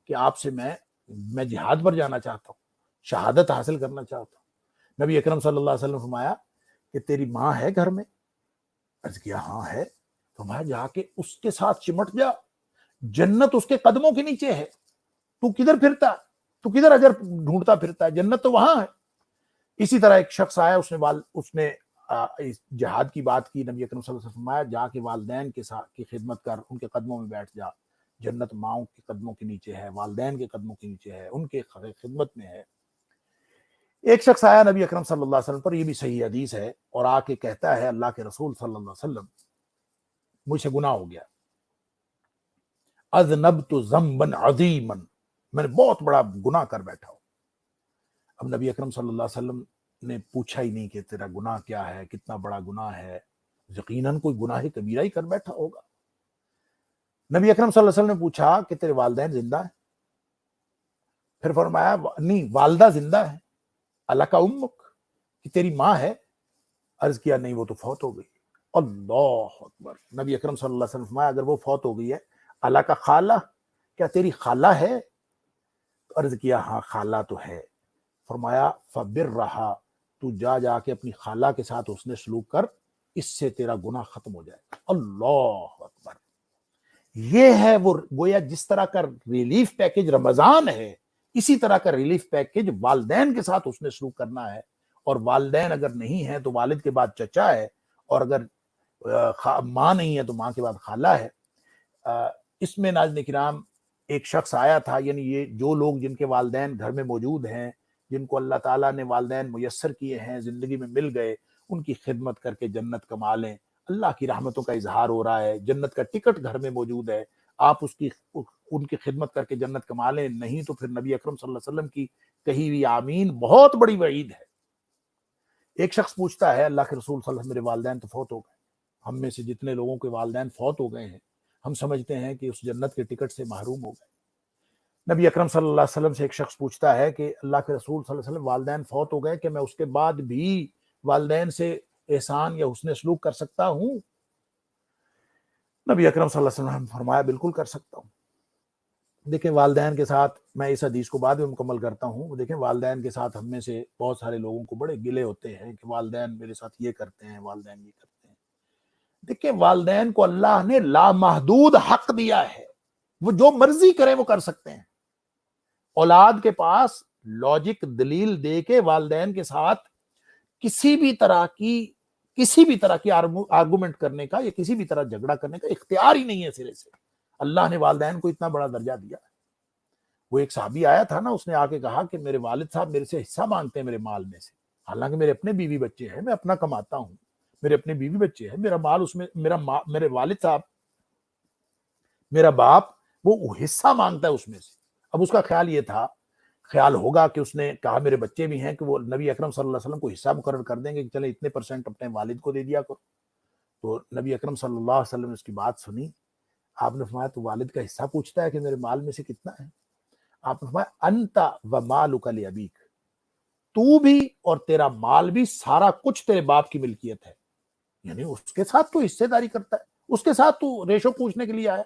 کہ آپ سے میں جہاد پر جانا چاہتا ہوں، شہادت حاصل کرنا چاہتا ہوں. نبی اکرم صلی اللہ علیہ وسلم فرمایا کہ تیری ماں ہے گھر میں؟ عرض کیا ہاں ہے. فرمایا جا کے اس کے ساتھ چمٹ جا، جنت اس کے قدموں کے نیچے ہے، تو کدھر پھرتا، تو کدھر اجر ڈھونڈتا پھرتا ہے، جنت تو وہاں ہے. اسی طرح ایک شخص آیا، اس نے جہاد کی بات کی. نبی اکرم صلی اللہ علیہ وسلم فرمایا جا کے والدین کے ساتھ کی خدمت کر، ان کے قدموں میں بیٹھ جا، جنت ماؤں کے قدموں کے نیچے ہے، والدین کے قدموں کے نیچے ہے، ان کے خدمت میں ہے. ایک شخص آیا نبی اکرم صلی اللہ علیہ وسلم پر، یہ بھی صحیح حدیث ہے، اور آ کے کہتا ہے اللہ کے رسول صلی اللہ علیہ وسلم مجھ سے گناہ ہو گیا، اذنبت ذنبا عظیما، میں نے بہت بڑا گناہ کر بیٹھا ہوں. اب نبی اکرم صلی اللہ علیہ وسلم نے پوچھا ہی نہیں کہ تیرا گناہ کیا ہے، کتنا بڑا گناہ ہے، یقیناً کوئی گناہ کبیرہ ہی کر بیٹھا ہوگا. نبی اکرم صلی اللہ علیہ وسلم نے پوچھا کہ تیرے والدین زندہ ہیں؟ پھر فرمایا نہیں، والدہ زندہ ہے. الک امک، کہ تیری ماں ہے؟ عرض کیا نہیں، وہ تو فوت ہو گئی. اللہ اکبر. نبی اکرم صلی اللہ علیہ وسلم فرمایا اگر وہ فوت ہو گئی ہے، الک خالہ، کیا تیری خالہ ہے؟ عرض کیا ہاں خالہ تو ہے. فرمایا فبر رہا، تو جا کے اپنی خالہ کے ساتھ اس نے سلوک کر، اس سے تیرا گناہ ختم ہو جائے. اللہ اکبر. یہ ہے وہ گویا جس طرح کا ریلیف پیکج رمضان ہے، اسی طرح کا ریلیف پیکج والدین کے ساتھ اس نے سلوک کرنا ہے. اور والدین اگر نہیں ہیں تو والد کے بعد چچا ہے، اور اگر ماں نہیں ہے تو ماں کے بعد خالہ ہے. اس میں ناظرین کرام ایک شخص آیا تھا، یعنی یہ جو لوگ جن کے والدین گھر میں موجود ہیں، جن کو اللہ تعالیٰ نے والدین میسر کیے ہیں، زندگی میں مل گئے، ان کی خدمت کر کے جنت کما لیں. اللہ کی رحمتوں کا اظہار ہو رہا ہے، جنت کا ٹکٹ گھر میں موجود ہے، آپ ان کی خدمت کر کے جنت کما لیں. نہیں تو پھر نبی اکرم صلی اللہ علیہ وسلم کی کہی ہوئی آمین بہت بڑی وعید ہے. ایک شخص پوچھتا ہے اللہ کے رسول صلی اللہ علیہ وسلم میرے والدین تو فوت ہو گئے. ہم میں سے جتنے لوگوں کے والدین فوت ہو گئے ہیں، ہم سمجھتے ہیں کہ اس جنت کے ٹکٹ سے محروم ہو گئے. نبی اکرم صلی اللہ علیہ وسلم سے ایک شخص پوچھتا ہے کہ اللہ کے رسول صلی اللہ علیہ وسلم والدین فوت ہو گئے کہ میں اس کے بعد بھی والدین سے احسان یا حسن سلوک کر سکتا ہوں؟ نبی اکرم صلی اللہ علیہ وسلم نے فرمایا بالکل کر سکتا ہوں. دیکھیں والدین کے ساتھ، میں اس حدیث کو بعد میں مکمل کرتا ہوں، دیکھیں والدین کے ساتھ ہم میں سے بہت سارے لوگوں کو بڑے گلے ہوتے ہیں کہ والدین میرے ساتھ یہ کرتے ہیں، والدین یہ کرتے ہیں. دیکھیں والدین کو اللہ نے لامحدود حق دیا ہے، وہ جو مرضی کریں وہ کر سکتے ہیں. اولاد کے پاس لاجک دلیل دے کے والدین کے ساتھ کسی بھی طرح کی آرگومنٹ کرنے کا یا کسی بھی طرح جھگڑا کرنے کا اختیار ہی نہیں ہے سرے سے. اللہ نے والدین کو اتنا بڑا درجہ دیا ہے. وہ ایک صحابی آیا تھا نا, اس نے آ کے کہا کہ میرے والد صاحب میرے سے حصہ مانگتے ہیں میرے مال میں سے, حالانکہ میرے اپنے بیوی بچے ہیں, میں اپنا کماتا ہوں, میرے اپنے بیوی بچے ہیں, میرا مال اس میں, میرے والد صاحب, میرا باپ, وہ حصہ مانگتا ہے اس میں سے. اب اس کا خیال ہوگا کہ اس نے کہا میرے بچے بھی ہیں, کہ وہ نبی اکرم صلی اللہ علیہ وسلم کو حصہ مقرر کر دیں گے کہ چلے اتنے % اپنے والد کو دے دیا کرو. تو نبی اکرم صلی اللہ علیہ وسلم نے اس کی بات سنی. آپ نے فرمایا تو والد کا حصہ پوچھتا ہے کہ میرے مال میں سے کتنا ہے؟ آپ نے فرمایا انت و مالک لابیک, تو بھی اور تیرا مال بھی سارا کچھ تیرے باپ کی ملکیت ہے. یعنی اس کے ساتھ تو حصے داری کرتا ہے, اس کے ساتھ تو ریشو پوچھنے کے لیے آیا.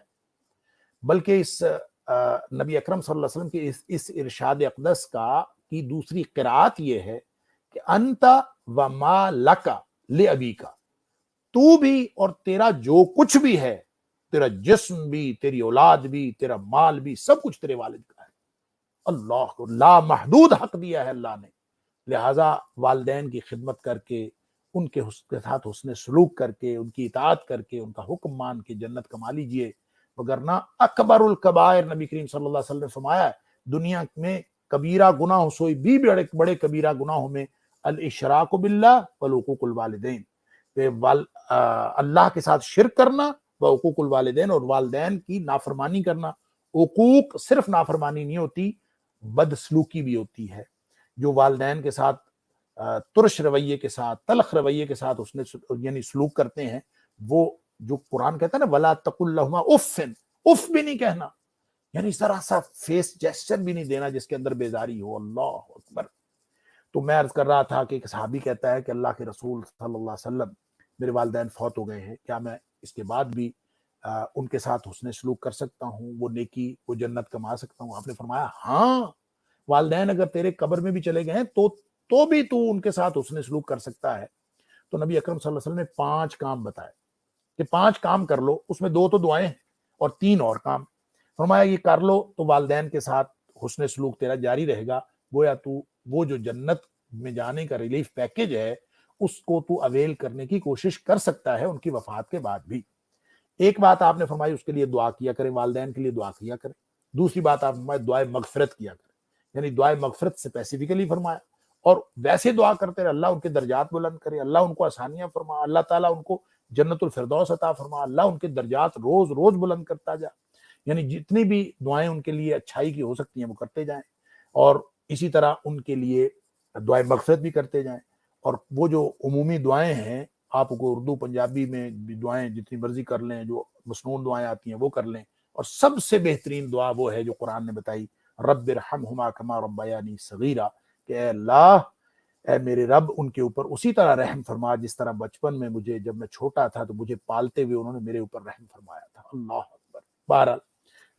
بلکہ اس نبی اکرم صلی اللہ علیہ وسلم کے اس ارشاد اقدس کی دوسری قرات یہ ہے کہ انت و مالک لابیک, تو بھی اور تیرا جو کچھ بھی ہے, تیرا جسم بھی, تیری اولاد بھی, تیرا مال بھی, سب کچھ تیرے والد کا ہے. اللہ کو لا محدود حق دیا ہے اللہ نے. لہٰذا والدین کی خدمت کر کے, ان کے ساتھ حسن سلوک کر کے, ان کی اطاعت کر کے, ان کا حکم مان کے جنت کما لیجئے. وگرنہ اکبر الکبائر, نبی کریم صلی اللہ علیہ وسلم نے فرمایا ہے, دنیا میں کبیرہ گناہ سوئی بھی بڑے کبیرہ گناہوں میں الاشراک باللہ والحقوق الوالدین, اللہ کے ساتھ شرک کرنا, وحقوق الوالدین, اور والدین کی نافرمانی کرنا. حقوق صرف نافرمانی نہیں ہوتی, بدسلوکی بھی ہوتی ہے. جو والدین کے ساتھ ترش رویے کے ساتھ, تلخ رویے کے ساتھ اس نے یعنی سلوک کرتے ہیں, وہ جو قرآن کہتا ہے نا ولا تقل لہما اف, اف بھی نہیں کہنا, یعنی ذرا سا فیس جیسچر بھی نہیں دینا جس کے اندر بیزاری ہو. اللہ اکبر. تو میں عرض کر رہا تھا کہ ایک صحابی کہتا ہے کہ اللہ کے رسول صلی اللہ علیہ وسلم, میرے والدین فوت ہو گئے ہیں, کیا میں اس کے بعد بھی ان کے ساتھ حسن سلوک کر سکتا ہوں, وہ نیکی, وہ جنت کما سکتا ہوں؟ آپ نے فرمایا ہاں, والدین اگر تیرے قبر میں بھی چلے گئے ہیں تو بھی تو ان کے ساتھ حسن سلوک کر سکتا ہے. تو نبی اکرم صلی اللہ علیہ وسلم نے 5 کام بتائے کہ 5 کام کر لو, اس میں 2 تو دعائیں اور 3 اور کام. فرمایا یہ کر لو تو والدین کے ساتھ حسن سلوک تیرا جاری رہے گا, گویا تو وہ جو جنت میں جانے کا ریلیف پیکیج ہے اس کو تو اویل کرنے کی کوشش کر سکتا ہے ان کی وفات کے بعد بھی. ایک بات آپ نے فرمائی, اس کے لیے دعا کیا کریں, والدین کے لیے دعا کیا کریں. دوسری بات آپ نے فرمائی دعائے مغفرت کیا کریں, یعنی دعائے مغفرت سے اسپیسیفکلی فرمایا, اور ویسے دعا کرتے رہے, اللہ ان کے درجات بلند کرے, اللہ ان کو آسانیاں فرما, اللہ تعالیٰ ان کو جنت الفردوس عطا فرما, اللہ ان کے درجات روز روز بلند کرتا جا. یعنی جتنی بھی دعائیں ان کے لیے اچھائی کی ہو سکتی ہیں وہ کرتے جائیں, اور اسی طرح ان کے لیے دعائیں مغفرت بھی کرتے جائیں. اور وہ جو عمومی دعائیں ہیں, آپ کو اردو پنجابی میں دعائیں جتنی مرضی کر لیں, جو مسنون دعائیں آتی ہیں وہ کر لیں, اور سب سے بہترین دعا وہ ہے جو قرآن نے بتائی, رب ارحمہما کما ربیانی صغیرا, کہ اے اللہ, اے میرے رب, ان کے اوپر اسی طرح رحم فرما جس طرح بچپن میں مجھے, جب میں چھوٹا تھا تو مجھے پالتے ہوئے انہوں نے میرے اوپر رحم فرمایا تھا. اللہ اکبر. بہرحال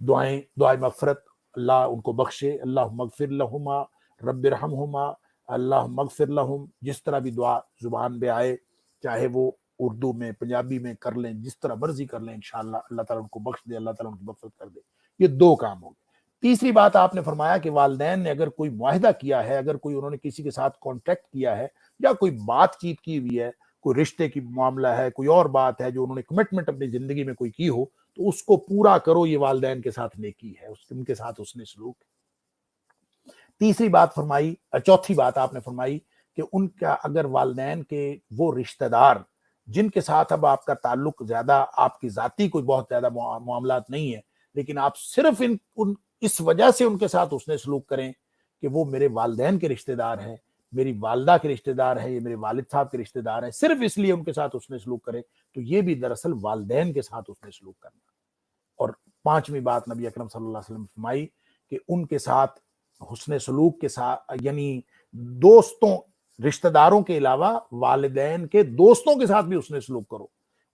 دعائیں مغفرت, اللہ ان کو بخشے, اللہ مغفر لہما رب ارحمہما, اللہ مغفر لہم, جس طرح بھی دعا زبان پہ آئے, چاہے وہ اردو میں, پنجابی میں کر لیں, جس طرح مرضی کر لیں, انشاءاللہ اللہ تعالیٰ ان کو بخش دے, اللہ تعالیٰ ان کی مغفرت کر دے. یہ 2 کام ہو گئے. تیسری بات آپ نے فرمایا کہ والدین نے اگر کوئی معاہدہ کیا ہے, اگر کوئی انہوں نے کسی کے ساتھ کانٹیکٹ کیا ہے, یا کوئی بات چیت کی ہوئی ہے, کوئی رشتے کی معاملہ ہے, کوئی اور بات ہے جو انہوں نے کمٹمنٹ اپنی زندگی میں کوئی کی ہو, تو اس کو پورا کرو. یہ والدین کے ساتھ نیکی ہے, ان کے ساتھ حسن سلوک. تیسری بات فرمائی, چوتھی بات آپ نے فرمائی کہ ان کا اگر والدین کے وہ رشتہ دار جن کے ساتھ اب آپ کا تعلق زیادہ, آپ کی ذاتی کوئی بہت زیادہ معاملات نہیں ہے, لیکن آپ صرف اس وجہ سے ان کے ساتھ حسن سلوک کریں کہ وہ میرے والدین کے رشتہ دار ہیں, میری والدہ کے رشتہ دار ہیں, یہ میرے والد صاحب کے رشتہ دار ہیں, صرف اس لیے ان کے ساتھ حسن سلوک کریں, تو یہ بھی دراصل والدین کے ساتھ حسن سلوک کرنا. اور 5ویں بات نبی اکرم صلی اللہ علیہ وسلم فرمائی کہ ان کے ساتھ حسن سلوک کے ساتھ, یعنی دوستوں, رشتہ داروں کے علاوہ والدین کے دوستوں کے ساتھ بھی حسن سلوک کرو.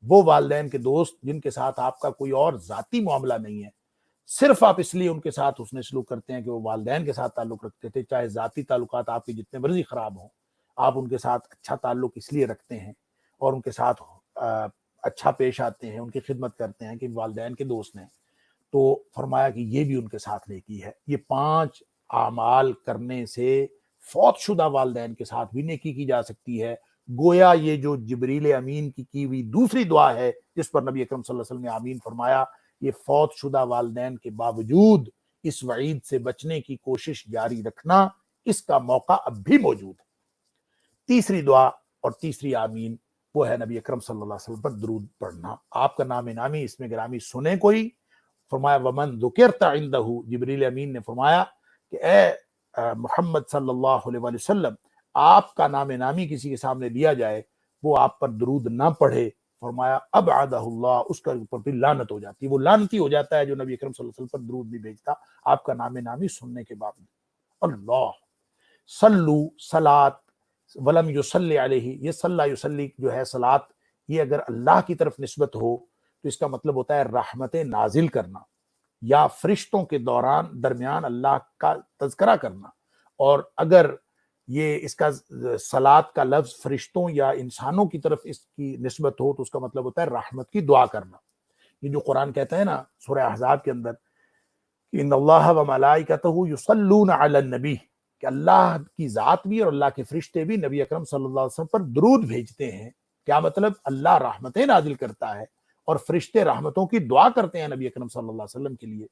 وہ والدین کے دوست جن کے ساتھ آپ کا کوئی اور ذاتی معاملہ نہیں ہے, صرف آپ اس لیے ان کے ساتھ حسن سلوک کرتے ہیں کہ وہ والدین کے ساتھ تعلق رکھتے تھے, چاہے ذاتی تعلقات آپ کے جتنے مرضی خراب ہوں, آپ ان کے ساتھ اچھا تعلق اس لیے رکھتے ہیں اور ان کے ساتھ اچھا پیش آتے ہیں, ان کی خدمت کرتے ہیں کہ والدین کے دوست ہیں. تو فرمایا کہ یہ بھی ان کے ساتھ نیکی ہے. یہ 5 اعمال کرنے سے فوت شدہ والدین کے ساتھ بھی نیکی کی جا سکتی ہے۔ گویا یہ جو جبریل امین کی ہوئی دوسری دعا ہے جس پر نبی اکرم صلی اللہ علیہ وسلم نے آمین فرمایا، یہ فوت شدہ والدین کے باوجود اس وعید سے بچنے کی کوشش جاری رکھنا، اس کا موقع اب بھی موجود ہے۔ تیسری دعا اور تیسری آمین وہ ہے نبی اکرم صلی اللہ علیہ وسلم پر درود پڑھنا۔ آپ کا نام نامی اس میں گرامی سنے کوئی، فرمایا ومن ذکرت عندہ، جبریل امین نے فرمایا کہ اے محمد صلی اللہ علیہ وآلہ وسلم، آپ کا نام نامی کسی کے سامنے لیا جائے، وہ آپ پر درود نہ پڑھے، فرمایا ابعدہ اللہ، اس کا اوپر بھی لعنت ہو جاتی ہے، وہ لعنتی ہو جاتا ہے جو نبی اکرم صلی اللہ علیہ وسلم پر درود نہیں بھیجتا آپ کا نام نامی سننے کے باوجود۔ اللہ صلو صلات ولم یصلی علیہ، یہ صلی یصلی جو ہے صلات، یہ اگر اللہ کی طرف نسبت ہو تو اس کا مطلب ہوتا ہے رحمت نازل کرنا یا فرشتوں کے درمیان اللہ کا تذکرہ کرنا، اور اگر یہ اس کا صلات کا لفظ فرشتوں یا انسانوں کی طرف اس کی نسبت ہو تو اس کا مطلب ہوتا ہے رحمت کی دعا کرنا۔ یہ جو قرآن کہتا ہے نا سورہ احزاب کے اندر کہ ان اللہ و ملائکتہ یصلون علی النبی، کہ اللہ کی ذات بھی اور اللہ کے فرشتے بھی نبی اکرم صلی اللہ علیہ وسلم پر درود بھیجتے ہیں۔ کیا مطلب؟ اللہ رحمتیں نازل کرتا ہے اور فرشتے رحمتوں کی دعا کرتے ہیں نبی اکرم صلی اللہ علیہ وسلم کے لیے۔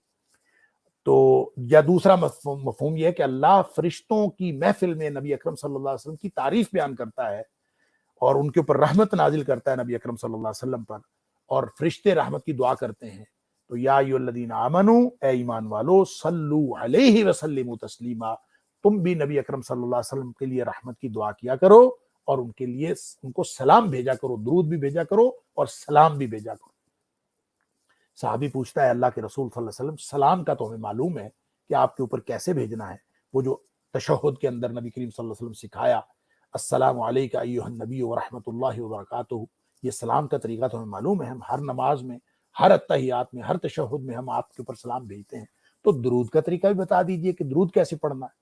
تو یا دوسرا مفہوم یہ ہے کہ اللہ فرشتوں کی محفل میں نبی اکرم صلی اللہ علیہ وسلم کی تعریف بیان کرتا ہے اور ان کے اوپر رحمت نازل کرتا ہے نبی اکرم صلی اللہ علیہ وسلم پر، اور فرشتے رحمت کی دعا کرتے ہیں۔ تو یا ایھا الذین آمنو، اے ایمان والو، صلو علیہ وسلموا تسلیما، تم بھی نبی اکرم صلی اللہ علیہ وسلم کے لیے رحمت کی دعا کیا کرو اور ان کے لیے ان کو سلام بھیجا کرو، درود بھی بھیجا کرو اور سلام بھی بھیجا کرو۔ صحابی پوچھتا ہے اللہ کے رسول صلی اللہ علیہ وسلم، سلام کا تو ہمیں معلوم ہے کہ آپ کے اوپر کیسے بھیجنا ہے، وہ جو تشہد کے اندر نبی کریم صلی اللہ علیہ وسلم سکھایا، السلام علیکہ ایھا النبی ورحمۃ اللہ وبرکاتہ، یہ سلام کا طریقہ تو ہمیں معلوم ہے، ہم ہر نماز میں، ہر اتحیات میں، ہر تشہد میں ہم آپ کے اوپر سلام بھیجتے ہیں، تو درود کا طریقہ بھی بتا دیجئے کہ درود کیسے پڑھنا ہے۔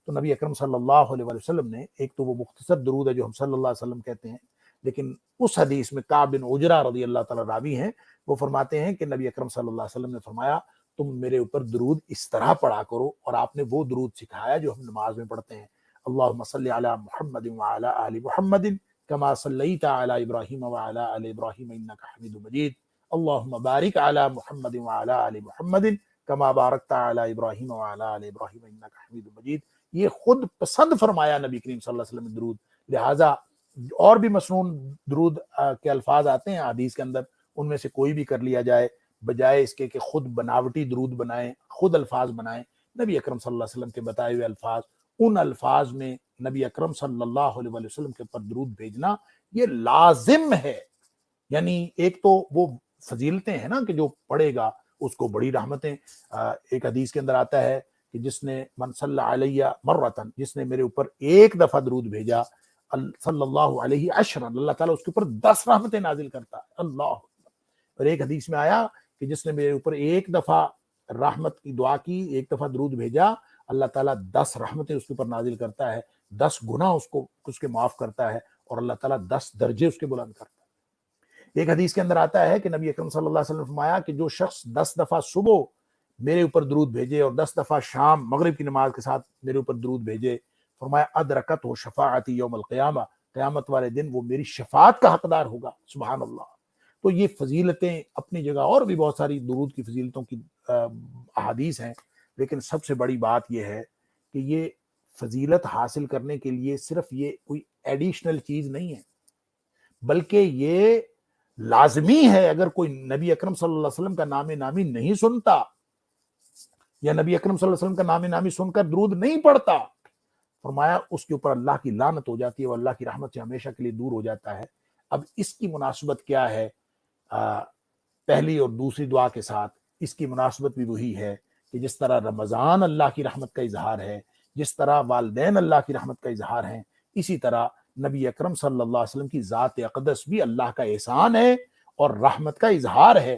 تو نبی اکرم صلی اللہ علیہ وسلم نے، ایک تو وہ مختصر درود ہے جو ہم صلی اللہ علیہ وسلم کہتے ہیں، لیکن اس حدیث میں کعب بن عجرہ رضی اللہ تعالیٰ راوی ہیں، وہ فرماتے ہیں کہ نبی اکرم صلی اللہ علیہ وسلم نے فرمایا تم میرے اوپر درود اس طرح پڑھا کرو، اور آپ نے وہ درود سکھایا جو ہم نماز میں پڑھتے ہیں، اللہم صلی علی محمد وعلی آل محمد کما صلیت علی ابراہیم وعلی آل ابراہیم انک حمید مجید، اللہم بارک علی محمد وعلی آل محمد کما بارکت علی ابراہیم وعلی آل ابراہیم انک حمید مجید۔ یہ خود پسند فرمایا نبی کریم صلی اللہ علیہ وسلم نے درود، لہٰذا اور بھی مسنون درود کے الفاظ آتے ہیں حدیث کے اندر، ان میں سے کوئی بھی کر لیا جائے، بجائے اس کے کہ خود بناوٹی درود بنائیں، خود الفاظ بنائیں۔ نبی اکرم صلی اللہ علیہ وسلم کے بتائے ہوئے الفاظ، ان الفاظ میں نبی اکرم صلی اللہ علیہ وسلم کے پر درود بھیجنا یہ لازم ہے۔ یعنی ایک تو وہ فضیلتیں ہیں نا کہ جو پڑھے گا اس کو بڑی رحمتیں، ایک حدیث کے اندر آتا ہے کہ جس نے من صلی علیہ مرتن، جس نے میرے اوپر ایک دفعہ درود بھیجا، صلی اللہ علیہ عشرا، اللہ تعالیٰ اس کے اوپر 10 رحمتیں نازل کرتا ہے۔ اللہ، اور ایک حدیث میں آیا کہ جس نے میرے اوپر ایک دفعہ رحمت کی دعا کی، ایک دفعہ درود بھیجا، اللہ تعالیٰ 10 رحمتیں اس کے اوپر نازل کرتا ہے، 10 گناہ اس کے معاف کرتا ہے، اور اللہ تعالیٰ 10 درجے اس کے بلند کرتا ہے۔ ایک حدیث کے اندر آتا ہے کہ نبی اکرم صلی اللہ علیہ وسلم نے فرمایا کہ جو شخص 10 دفعہ صبح میرے اوپر درود بھیجے اور 10 دفعہ شام مغرب کی نماز کے ساتھ میرے اوپر درود بھیجے، فرمایا ادرکت ہو شفاعتی یوم القیامہ، قیامت والے دن وہ میری شفاعت کا حقدار ہوگا۔ سبحان اللہ۔ تو یہ فضیلتیں اپنی جگہ، اور بھی بہت ساری درود کی فضیلتوں کی احادیث ہیں، لیکن سب سے بڑی بات یہ ہے کہ یہ فضیلت حاصل کرنے کے لیے صرف یہ کوئی ایڈیشنل چیز نہیں ہے، بلکہ یہ لازمی ہے۔ اگر کوئی نبی اکرم صلی اللہ علیہ وسلم کا نام نامی نہیں سنتا یا نبی اکرم صلی اللہ علیہ وسلم کا نام نامی سن کر درود نہیں پڑھتا، فرمایا اس کے اوپر اللہ کی لعنت ہو جاتی ہے اور اللہ کی رحمت سے ہمیشہ کے لیے دور ہو جاتا ہے۔ اب اس کی مناسبت کیا ہے پہلی اور دوسری دعا کے ساتھ؟ اس کی مناسبت بھی وہی ہے کہ جس طرح رمضان اللہ کی رحمت کا اظہار ہے، جس طرح والدین اللہ کی رحمت کا اظہار ہیں، اسی طرح نبی اکرم صلی اللہ علیہ وسلم کی ذات اقدس بھی اللہ کا احسان ہے اور رحمت کا اظہار ہے۔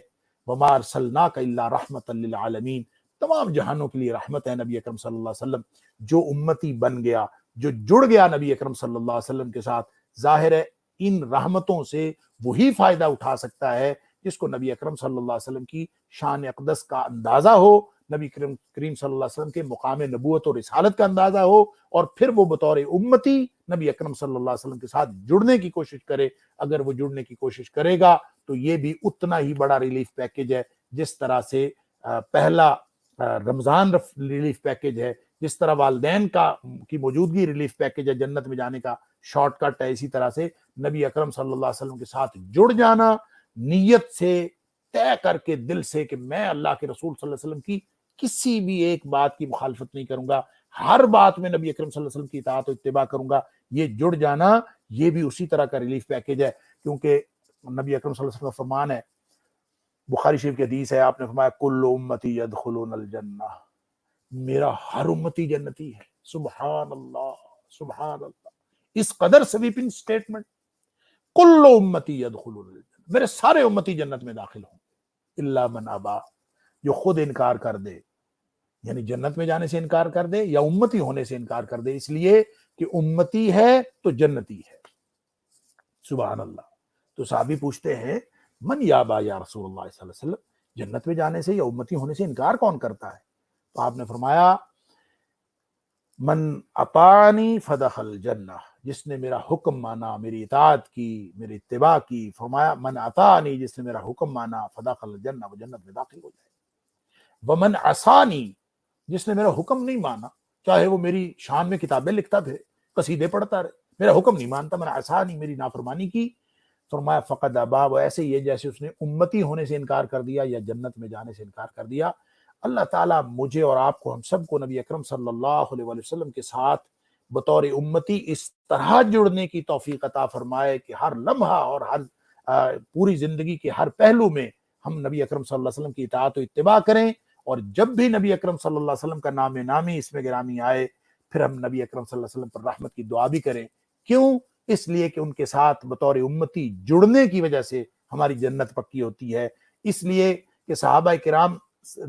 وَمَا أَرْسَلْنَاكَ إِلَّا رَحْمَةً لِّلْعَالَمِينَ، تمام جہانوں کے لیے رحمت ہے نبی اکرم صلی اللہ علیہ وسلم۔ جو امتی بن گیا، جو جڑ گیا نبی اکرم صلی اللہ علیہ وسلم کے ساتھ، ظاہر ہے ان رحمتوں سے وہی فائدہ اٹھا سکتا ہے جس کو نبی اکرم صلی اللہ علیہ وسلم کی شان اقدس کا اندازہ ہو، نبی کریم صلی اللہ علیہ وسلم کے مقام نبوت اور رسالت کا اندازہ ہو، اور پھر وہ بطور امتی نبی اکرم صلی اللہ علیہ وسلم کے ساتھ جڑنے کی کوشش کرے۔ اگر وہ جڑنے کی کوشش کرے گا تو یہ بھی اتنا ہی بڑا ریلیف پیکیج ہے جس طرح سے پہلا رمضان ریلیف پیکیج ہے، جس طرح والدین کی موجودگی ریلیف پیکیج ہے جنت میں جانے کا شارٹ کٹ ہے، اسی طرح سے نبی اکرم صلی اللہ علیہ وسلم کے ساتھ جڑ جانا، نیت سے طے کر کے دل سے کہ میں اللہ کے رسول صلی اللہ علیہ وسلم کی کسی بھی ایک بات کی مخالفت نہیں کروں گا، ہر بات میں نبی اکرم صلی اللہ علیہ وسلم کی اطاعت و اتباع کروں گا، یہ جڑ جانا یہ بھی اسی طرح کا ریلیف پیکیج ہے۔ کیونکہ نبی اکرم صلی اللہ علیہ وسلم کا فرمان ہے، بخاری شریف کی حدیث ہے، آپ نے فرمایا کل امتی یدخلون الجنہ، میرا ہر امتی جنتی ہے۔ سبحان اللہ، سبحان اللہ، اس قدر سویپنگ سٹیٹمنٹ، کل امتی یدخلون الجنہ، میرے سارے امتی جنت میں داخل ہوں، الا من ابا، جو خود انکار کر دے، یعنی جنت میں جانے سے انکار کر دے یا امتی ہونے سے انکار کر دے، اس لیے کہ امتی ہے تو جنتی ہے۔ سبحان اللہ۔ تو صحابی پوچھتے ہیں من یابا یا رسول اللہ صلی اللہ علیہ وسلم، جنت میں جانے سے یا امتی ہونے سے انکار کون کرتا ہے؟ تو آپ نے فرمایا من اطاعنی فدخل الجنہ، جس نے میرا حکم مانا، میری اطاعت کی، میری اتباع کی۔ فرمایا من اطاعنی، جس نے میرا حکم مانا، فدخل الجنہ، وہ جنت میں داخل ہو جائے۔ ومن عصانی، جس نے میرا حکم نہیں مانا، چاہے وہ میری شان میں کتابیں لکھتا پھرے، قصیدے پڑھتا رہے، میرا حکم نہیں مانتا، من عصانی، میری نافرمانی کی، فرمایا فقد ابا، وہ ایسے ہی ہے جیسے اس نے امتی ہونے سے انکار کر دیا یا جنت میں جانے سے انکار کر دیا۔ اللہ تعالیٰ مجھے اور آپ کو، ہم سب کو نبی اکرم صلی اللہ علیہ وسلم کے ساتھ بطور امتی اس طرح جڑنے کی توفیق عطا فرمائے کہ ہر لمحہ اور ہر پوری زندگی کے ہر پہلو میں ہم نبی اکرم صلی اللہ علیہ وسلم کی اطاعت و اتباع کریں، اور جب بھی نبی اکرم صلی اللہ علیہ وسلم کا نام نامی اس میں گرامی آئے، پھر ہم نبی اکرم صلی اللہ علیہ وسلم پر رحمت کی دعا بھی کریں۔ کیوں؟ اس لیے کہ ان کے ساتھ بطور امتی جڑنے کی وجہ سے ہماری جنت پکی ہوتی ہے۔ اس لیے کہ صحابہ کرام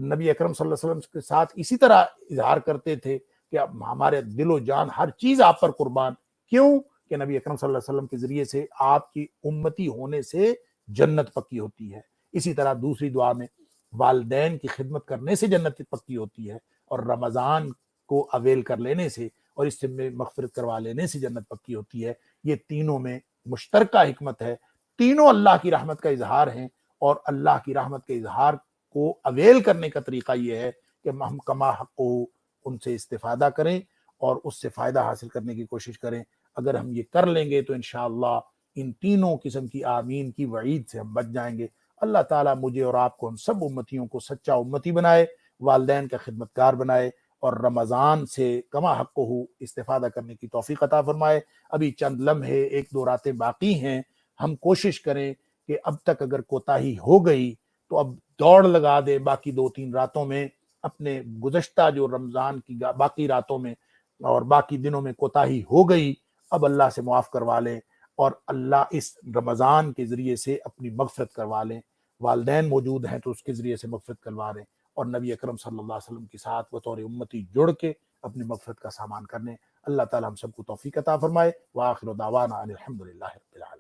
نبی اکرم صلی اللہ علیہ وسلم کے ساتھ اسی طرح اظہار کرتے تھے کہ ہمارے دل و جان ہر چیز آپ پر قربان۔ کیوں؟ کہ نبی اکرم صلی اللہ علیہ وسلم کے ذریعے سے آپ کی امتی ہونے سے جنت پکی ہوتی ہے۔ اسی طرح دوسری دعا میں والدین کی خدمت کرنے سے جنت پکی ہوتی ہے، اور رمضان کو اویل کر لینے سے اور اس سے مغفرت کروا لینے سے جنت پکی ہوتی ہے۔ یہ تینوں میں مشترکہ حکمت ہے، تینوں اللہ کی رحمت کا اظہار ہیں، اور اللہ کی رحمت کے اظہار کو اویل کرنے کا طریقہ یہ ہے کہ ہم کما حق ہو ان سے استفادہ کریں اور اس سے فائدہ حاصل کرنے کی کوشش کریں۔ اگر ہم یہ کر لیں گے تو انشاءاللہ ان تینوں قسم کی آمین کی وعید سے ہم بچ جائیں گے۔ اللہ تعالیٰ مجھے اور آپ کو، ہم سب امتیوں کو سچا امتی بنائے، والدین کا خدمتگار بنائے، اور رمضان سے کما حق ہو استفادہ کرنے کی توفیق عطا فرمائے۔ ابھی چند لمحے، ایک دو راتیں باقی ہیں، ہم کوشش کریں کہ اب تک اگر کوتاہی ہو گئی تو اب دوڑ لگا دیں، باقی دو تین راتوں میں اپنے گزشتہ جو رمضان کی باقی راتوں میں اور باقی دنوں میں کوتاہی ہو گئی، اب اللہ سے معاف کروا لیں، اور اللہ اس رمضان کے ذریعے سے اپنی مغفرت کروا لیں۔ والدین موجود ہیں تو اس کے ذریعے سے مغفرت کروا لیں، اور نبی اکرم صلی اللہ علیہ وسلم کے ساتھ بطور امتی جڑ کے اپنی مغفرت کا سامان کرنے۔ اللہ تعالی ہم سب کو توفیق عطا فرمائے۔ وآخر دعوانا ان الحمد للہ رب العالمین۔